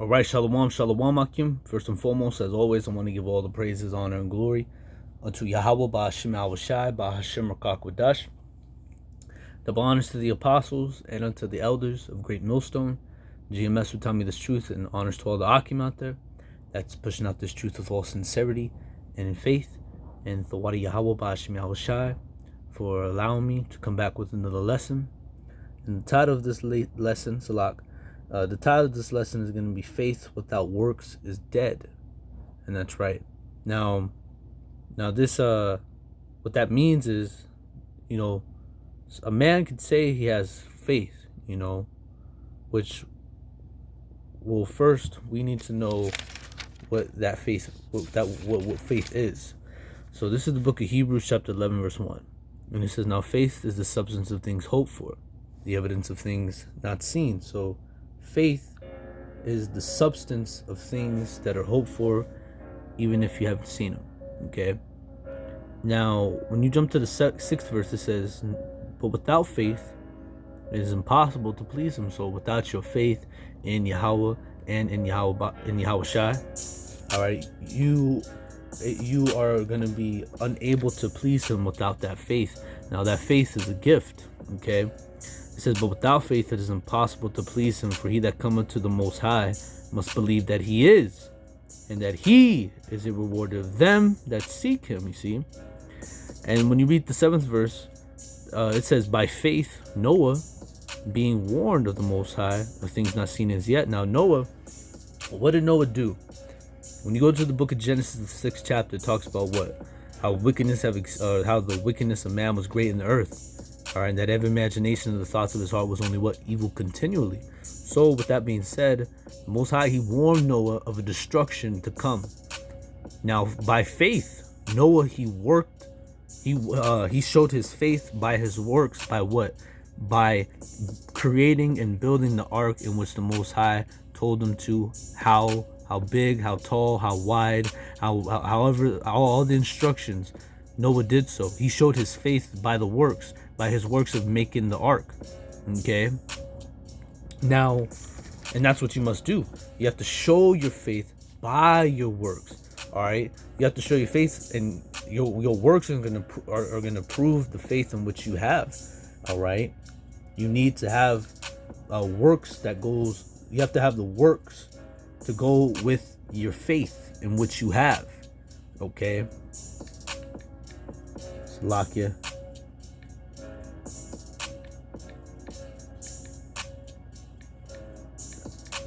Alright, shalom, shalom, akim. First and foremost, as always, I want to give all the praises, honor, and glory unto YAHAWAH, YAHAWASHI, Hashem Rakakwadash. Double honors to the apostles and unto the elders of Great Millstone. GMS who tell me this truth, and honors to all the akim out there that's pushing out this truth with all sincerity and in faith. And the YAHAWAH, YAHAWASHI, for allowing me to come back with another lesson. And the title of this lesson, Salak, the title of this lesson is going to be Faith Without Works is Dead. And that's right. Now this, what that means is, a man could say he has faith, which, well, first we need to know what that faith, what faith is. So this is the book of Hebrews chapter 11 verse 1. And it says, now faith is the substance of things hoped for, the evidence of things not seen. So faith is the substance of things that are hoped for, even if you haven't seen them. Okay. Now, when you jump to the 6th verse, it says, but without faith, it is impossible to please him. So without your faith in Yahweh and in Yahawashai, all right, you are going to be unable to please him without that faith. Now, that faith is a gift. Okay. It says, but without faith it is impossible to please him, for he that cometh to the Most High must believe that he is, and that he is a rewarder of them that seek him, you see. And when you read the 7th verse, it says, by faith Noah, being warned of the Most High of things not seen as yet. Now Noah, what did Noah do? When you go to the book of Genesis, the 6th chapter, it talks about how the wickedness of man was great in the earth. All right, and that every imagination of the thoughts of his heart was only evil continually. So with that being said, the Most High, he warned Noah of a destruction to come. Now by faith, Noah, he showed his faith by his works. By what? By creating and building the ark, in which the Most High told him to, how big, how tall, how wide, however, all the instructions. Noah did so. He showed his faith by the works, by his works of making the ark. Okay. Now, and that's what you must do. You have to show your faith by your works. All right. You have to show your faith, and your works are going to prove the faith in which you have. All right. You need to have works that goes. You have to have the works to go with your faith in which you have. Okay. Salakia.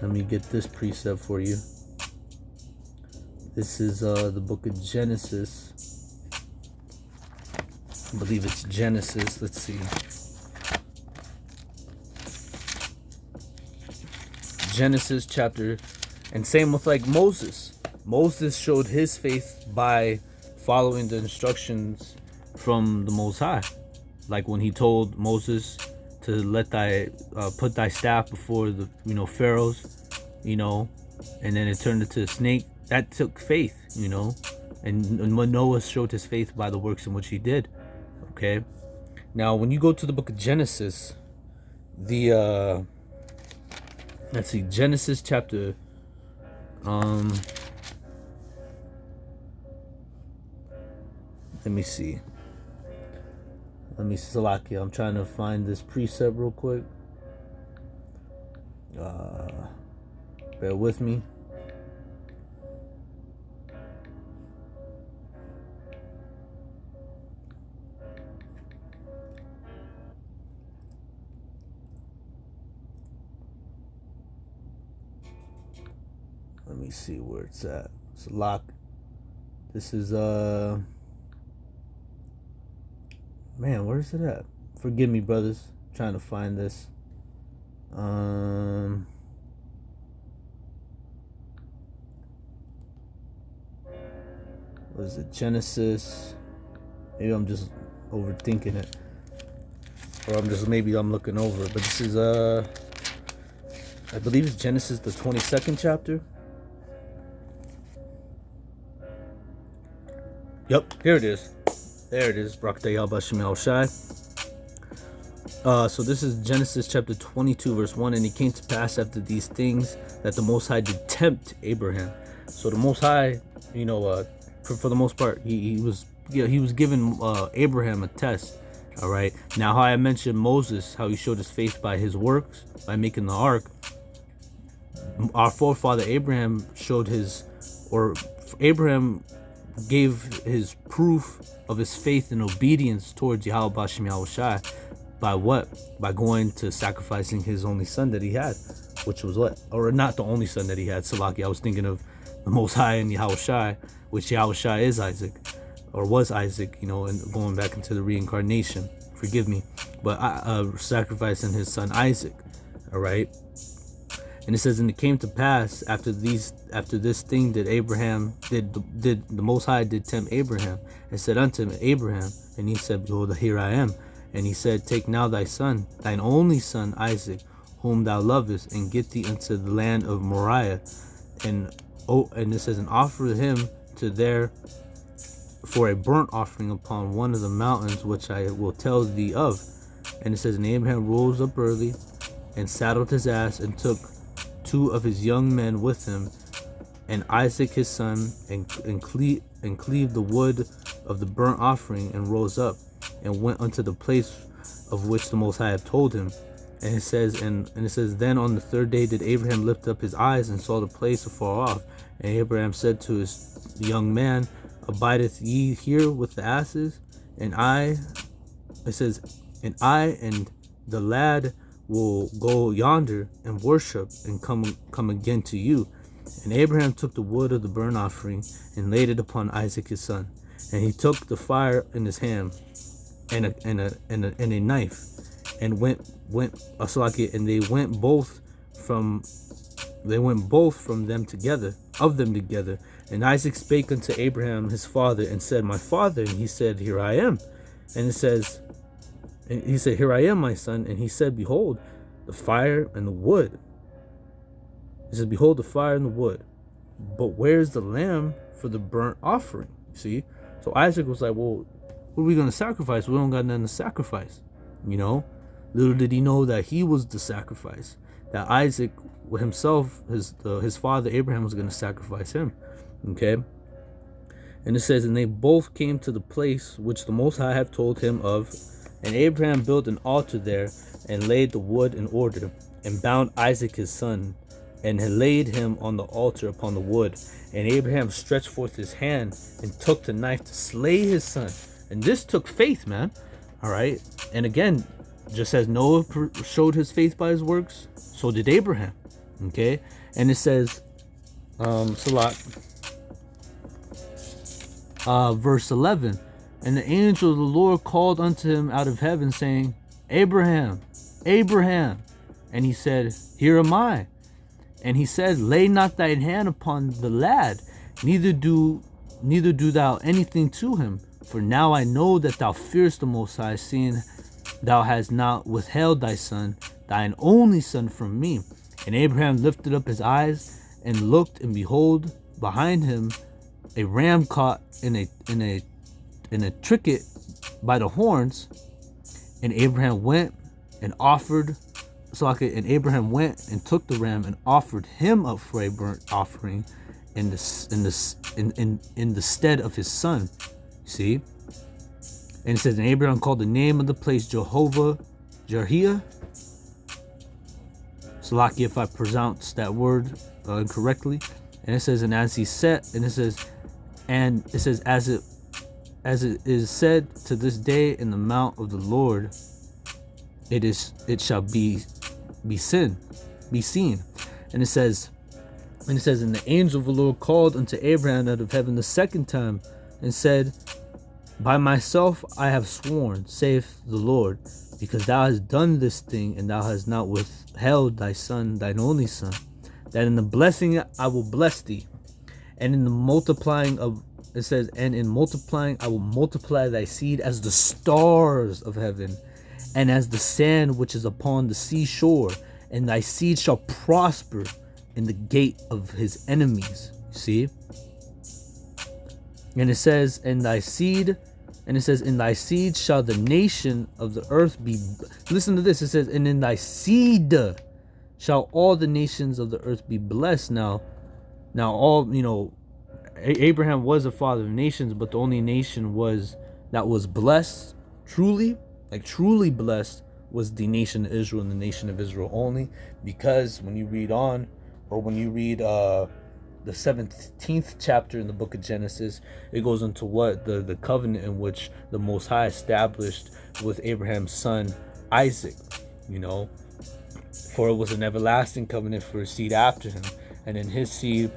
Let me get this precept for you. This is the book of Genesis. I believe it's Genesis. Let's see. Genesis chapter, and same with like Moses. Moses showed his faith by following the instructions from the Most High. Like when he told Moses to let put thy staff before the Pharaoh's, and then it turned into a snake. That took faith, and when Noah showed his faith by the works in which he did. Okay. Now when you go to the book of Genesis, let's see, Genesis chapter let me see, Salakia, I'm trying to find this precept real quick. Bear with me. Let me see where it's at. Salak. This is man, where is it at? Forgive me, brothers. I'm trying to find this. What is it? Genesis. Maybe I'm just overthinking it, or maybe I'm looking over it. But this is I believe it's Genesis, the 22nd chapter. Yep, here it is. There it is. So this is Genesis chapter 22 verse 1. And it came to pass after these things that the Most High did tempt Abraham. So the Most High, for the most part, he was giving Abraham a test. All right. Now, how I mentioned Moses, how he showed his faith by his works, by making the ark. Our forefather Abraham Abraham gave his proof of his faith and obedience towards YAHAWASHI by what? By going to sacrificing his only son that he had, which was what? Or not the only son that he had, Salaki. I was thinking of the Most High and YAHAWASHI, which YAHAWASHI is Isaac, or was Isaac, and going back into the reincarnation. Forgive me. But sacrificing his son Isaac, all right? And it says, and it came to pass after this thing that Abraham did the Most High did tempt Abraham, and said unto him, Abraham, and he said, behold, here I am. And he said, take now thy son, thine only son Isaac, whom thou lovest, and get thee unto the land of Moriah, and it says, and offer him to there for a burnt offering upon one of the mountains which I will tell thee of. And it says, and Abraham rose up early, and saddled his ass, and took 2 of his young men with him, and Isaac his son, and cleaved the wood of the burnt offering, and rose up, and went unto the place of which the Most High had told him. And it says, then on the 3rd day did Abraham lift up his eyes, and saw the place afar off. And Abraham said to his young man, abideth ye here with the asses? And and the lad will go yonder and worship, and come again to you. And Abraham took the wood of the burnt offering, and laid it upon Isaac his son. And he took the fire in his hand, and a knife, and and they went both from them together. And Isaac spake unto Abraham his father, and said, my father. And he said, here I am. And it says, and he said, here I am, my son. And he said, behold, the fire and the wood. He said, behold, the fire and the wood. But where's the lamb for the burnt offering? See? So Isaac was like, well, what are we going to sacrifice? We don't got nothing to sacrifice. Little did he know that he was the sacrifice. That Isaac himself, his father Abraham, was going to sacrifice him. Okay? And it says, and they both came to the place which the Most High had told him of. And Abraham built an altar there, and laid the wood in order, and bound Isaac his son, and had laid him on the altar upon the wood. And Abraham stretched forth his hand, and took the knife to slay his son. And this took faith, man. All right? And again, just as Noah showed his faith by his works, so did Abraham. Okay? And it says, Salat, verse 11, and the angel of the Lord called unto him out of heaven, saying, Abraham, Abraham. And he said, here am I. And he said, lay not thine hand upon the lad, neither do thou anything to him. For now I know that thou fearest the Most High, seeing thou hast not withheld thy son, thine only son, from me. And Abraham lifted up his eyes and looked, and behold, behind him a ram caught in a thicket by the horns. And Abraham went and took the ram and offered him up for a burnt offering in the stead of his son. See? And it says, and Abraham called the name of the place Jehovah Jireh. Salaki if I pronounce that word incorrectly. And it says, and as he said, and it says, as it is said to this day in the mount of the Lord, it shall be seen. And it says, and the angel of the Lord called unto Abraham out of heaven the 2nd time, and said, by myself I have sworn, saith the Lord, because thou hast done this thing, and thou hast not withheld thy son, thine only son, that in the blessing I will bless thee, and in the multiplying of, it says, and in multiplying I will multiply thy seed as the stars of heaven, and as the sand which is upon the seashore, and thy seed shall prosper in the gate of his enemies. See? And it says, and thy seed And it says, in thy seed shall the nation of the earth be. Listen to this. It says, and in thy seed shall all the nations of the earth be blessed. Now all, Abraham was a father of nations, but the only nation that was blessed, truly blessed, was the nation of Israel, and the nation of Israel only. Because when you read on, or when you read the 17th chapter in the book of Genesis, it goes into what the covenant in which the Most High established with Abraham's son Isaac. For it was an everlasting covenant for his seed after him, and in his seed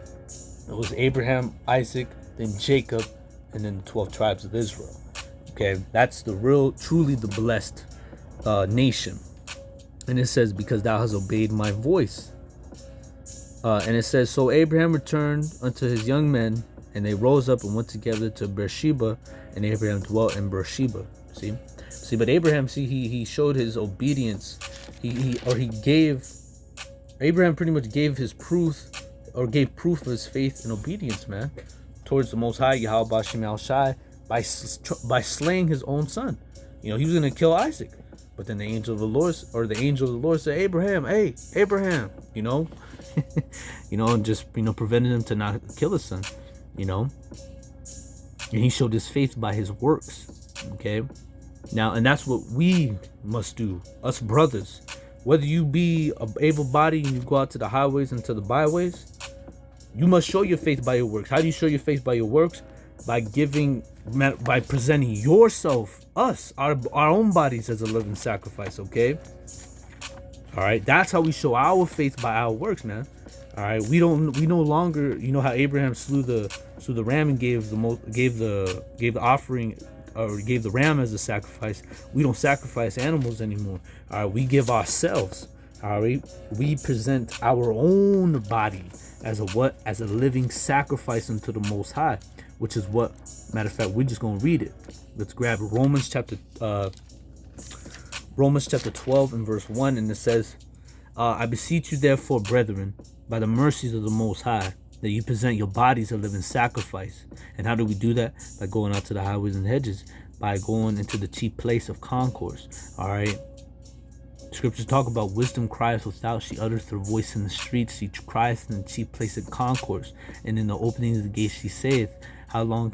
it was Abraham, Isaac, then Jacob, and then the 12 tribes of Israel. Okay, that's truly the blessed nation. And it says, because thou hast obeyed my voice. And it says, so Abraham returned unto his young men, and they rose up and went together to Beersheba, and Abraham dwelt in Beersheba. See, but Abraham, he showed his obedience. Abraham pretty much gave his proof, or gave proof of his faith and obedience, man, towards the Most High, YAHAWASHI, by slaying his own son. He was going to kill Isaac. But then the angel of the Lord said, Abraham, hey, Abraham, and just, prevented him to not kill his son, and he showed his faith by his works. Okay. Now, and that's what we must do, us brothers. Whether you be able bodied and you go out to the highways and to the byways, you must show your faith by your works. How do you show your faith by your works? By presenting yourself, our own bodies, as a living sacrifice. Okay. All right. That's how we show our faith, by our works, man. All right. We no longer, how Abraham slew the ram and gave the offering, or gave the ram as a sacrifice. We don't sacrifice animals anymore. All right. We give ourselves. All right. We present our own body as a living sacrifice unto the Most High, which is what, matter of fact, we're just going to read it. Let's grab Romans chapter 12 and verse 1, and it says, I beseech you therefore, brethren, by the mercies of the Most High, that you present your bodies a living sacrifice. And how do we do that? By going out to the highways and hedges, by going into the chief place of concourse. All right. Scriptures talk about wisdom crieth without, she uttereth her voice in the streets, she crieth in the chief place of concourse, and in the opening of the gate she saith, how long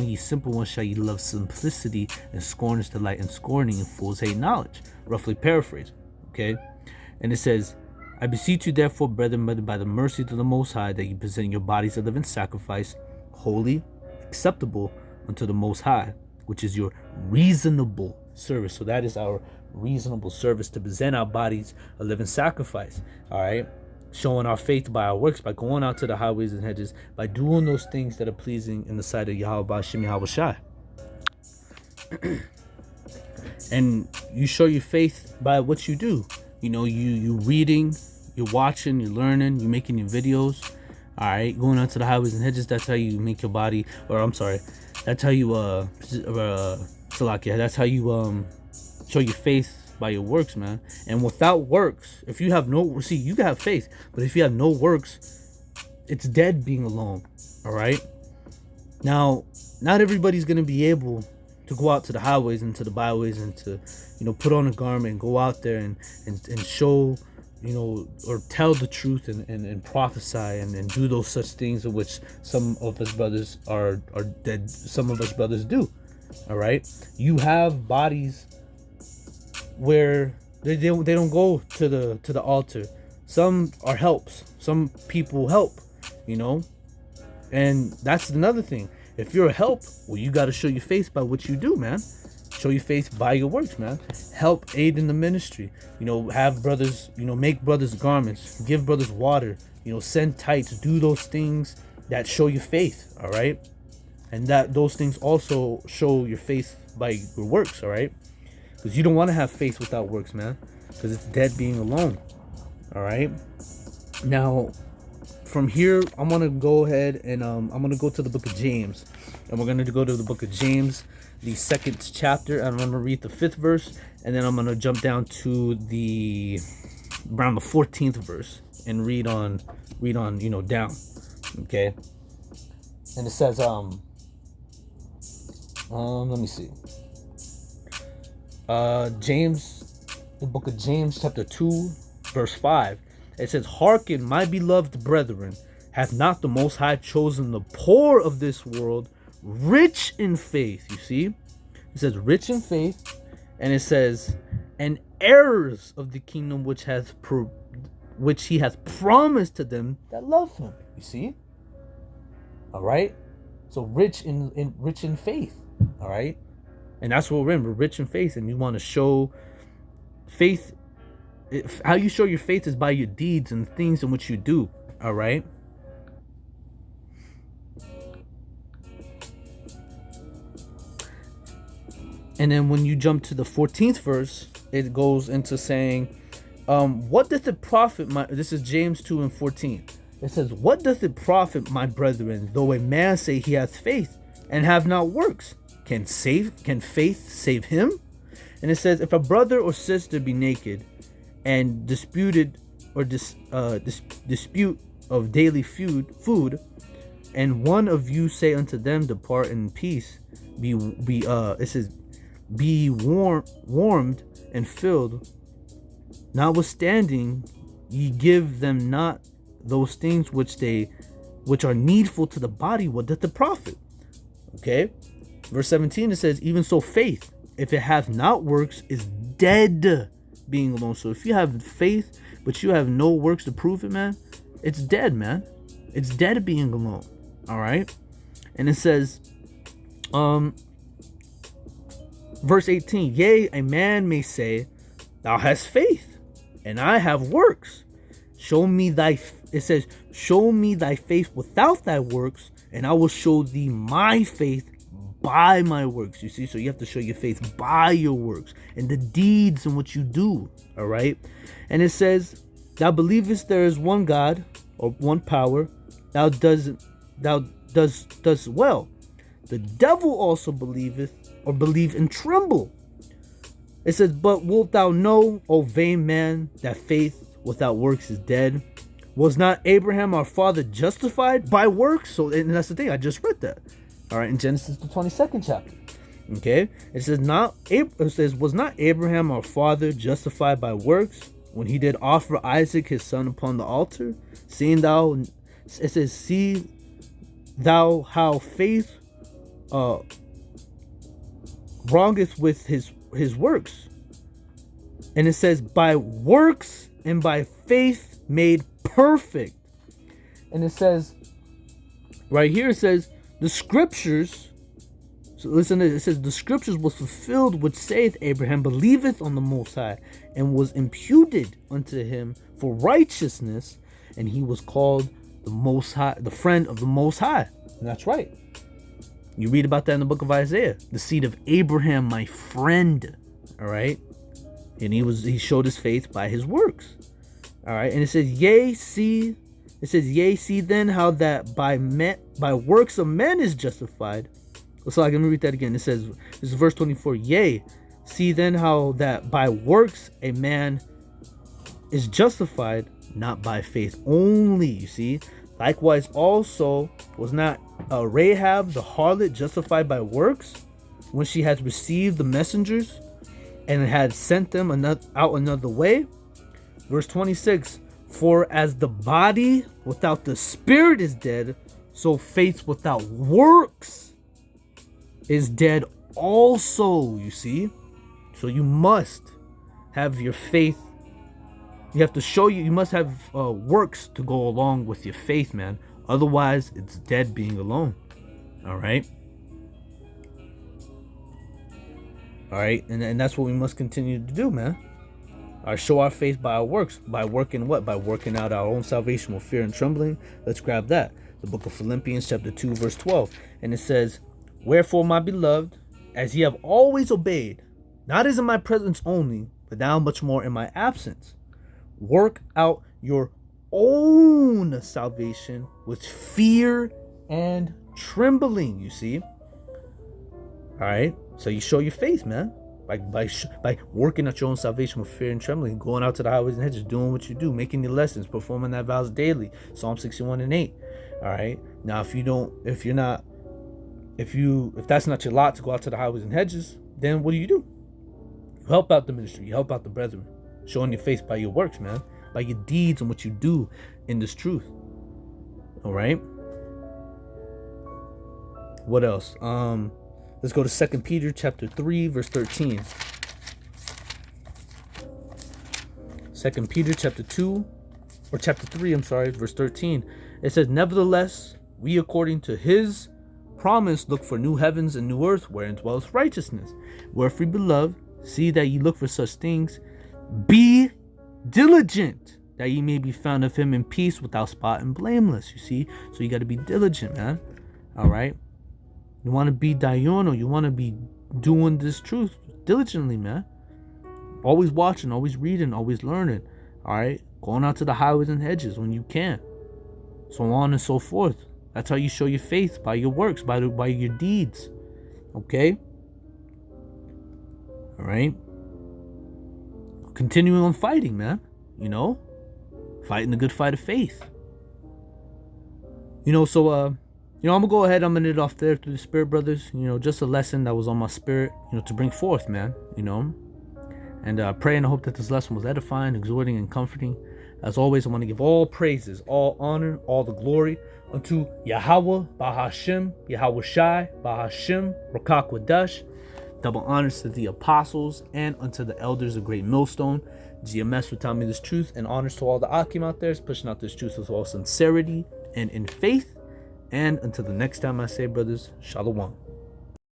ye simple ones shall ye love simplicity, and scorners delight in scorning, and fools hate knowledge. Roughly paraphrase. Okay. And it says, I beseech you therefore, brethren, by the mercy of the Most High, that you present your bodies a living sacrifice, holy, acceptable unto the Most High, which is your reasonable service. So that is our reasonable service, to present our bodies a living sacrifice. All right. Showing our faith by our works, by going out to the highways and hedges, by doing those things that are pleasing in the sight of YAHAWASHI. And you show your faith by what you do. You reading, you're watching, you're learning, you're making your videos. All right. Going out to the highways and hedges, that's how you make your body, that's how you that's how you show your faith by your works, man. And without works, if you have you can have faith, but if you have no works, it's dead being alone. All right. Now, not everybody's gonna be able to go out to the highways and to the byways and to, put on a garment and go out there and show, or tell the truth and prophesy and do those such things of which some of us brothers are dead. Some of us brothers do. All right. You have bodies where they don't go to the altar. Some are helps. Some people help, and that's another thing. If you're a help, well, you got to show your faith by what you do, man. Show your faith by your works, man. Help, aid in the ministry. Have brothers, make brothers garments, give brothers water, send tights, do those things that show your faith. All right. And that those things also show your faith by your works. All right. Because you don't want to have faith without works, man. Because it's dead being alone. All right. Now, from here, I'm going to go ahead and I'm going to go to the book of James. And we're going to go to the book of James, the 2nd chapter. And I'm going to read the 5th verse. And then I'm going to jump down to around the 14th verse and read on, down. Okay. And it says, Let me see. James, the book of James, chapter 2, verse 5. It says, "Hearken, my beloved brethren, hath not the Most High chosen the poor of this world, rich in faith?" You see? It says, rich in faith. And it says, "and heirs of the kingdom which he hath promised to them that love him." You see? All right? So rich in faith. All right? And that's what we're in. We're rich in faith, and you want to show faith. How you show your faith is by your deeds and things in which you do. All right? And then when you jump to the 14th verse, it goes into saying, what doth it profit this is James 2 and 14. It says, "What doth it profit, my brethren, though a man say he hath faith and have not works? Can faith save him?" And it says, "If a brother or sister be naked and disputed or dispute of daily food, and one of you say unto them, Depart in peace, be warmed and filled, notwithstanding ye give them not those things which are needful to the body, what doth it profit?" Okay, verse 17, it says, "Even so faith, if it hath not works, is dead being alone." So if you have faith but you have no works to prove it, man, it's dead, man. It's dead being alone. All right. And it says, verse 18, "Yea, a man may say, Thou hast faith, and I have works. Show me thy faith without thy works, and I will show thee my faith by my works." You see, so you have to show your faith by your works and the deeds in which you do. All right. And it says, "Thou believest there is one God, or one power. Thou does well. The devil also believe and tremble." It says, "But wilt thou know, O vain man, that faith without works is dead? Was not Abraham our father justified by works?" So, and that's the thing, I just read that. All right, in Genesis the 22nd chapter. Okay, it says, "Was not Abraham our father justified by works when he did offer Isaac his son upon the altar? See thou how faith wrongeth with his works." And it says, "By works and by faith made perfect." And it says right here, it says the scriptures. So listen to this. It says, "The scriptures was fulfilled which saith, Abraham believeth on the Most High, and was imputed unto him for righteousness, and he was called the Most High, the friend of the Most High." And that's right. You read about that in the book of Isaiah. The seed of Abraham, my friend. All right. And he showed his faith by his works. All right. And it says, "Yea, see then how that by works of men is justified." So I can read that again. It says, this is verse 24. "Yea, see then how that by works a man is justified, not by faith only." You see, likewise also was not Rahab the harlot justified by works when she had received the messengers and had sent them out another way? Verse 26, "For as the body without the spirit is dead, so faith without works is dead also." You see, so you must have your faith. You have to show you must have works to go along with your faith, man. Otherwise, it's dead being alone. All right. All right. And that's what we must continue to do, man. Show our faith by our works. By working what? By working out our own salvation with fear and trembling. Let's grab that. The book of Philippians chapter 2, verse 12. And it says, "Wherefore, my beloved, as ye have always obeyed, not as in my presence only, but now much more in my absence, work out your own salvation with fear and trembling." You see? All right. So you show your faith, man, by working out your own salvation with fear and trembling, going out to the highways and hedges, doing what you do, making your lessons, performing that vows daily. Psalm 61 and 8. All right. Now, if if that's not your lot to go out to the highways and hedges, then what do? You help out the ministry, you help out the brethren, showing your faith by your works, man, by your deeds and what you do in this truth. All right. What else? Let's go to 2 Peter chapter 3, verse 13. 2 Peter chapter 2, or chapter 3, verse 13. It says, nevertheless, we according to his promise look for new heavens and new earth, wherein dwelleth righteousness. Wherefore, beloved, see that ye look for such things. Be diligent, that ye may be found of him in peace, without spot and blameless. You see? So you got to be diligent, man. All right? You want to be dayono. You want to be doing this truth diligently, man. Always watching, always reading, always learning. All right? Going out to the highways and hedges when you can. So on and so forth. That's how you show your faith, by your works, by your deeds. Okay? All right? Continuing on fighting, man. You know? Fighting the good fight of faith. You know, so, I'm going to go ahead. I'm going to end it off there through the Spirit, brothers. You know, just a lesson that was on my spirit, to bring forth, man. And I pray and I hope that this lesson was edifying, exhorting, and comforting. As always, I want to give all praises, all honor, all the glory unto Yahawah, Bahashim, Yahawashi, Bahashim, Rakakwadash. Double honors to the apostles and unto the elders of Great Millstone. GMS for telling me this truth, and honors to all the Akim out there, pushing out this truth with all sincerity and in faith. And until the next time I say, brothers, Shalom.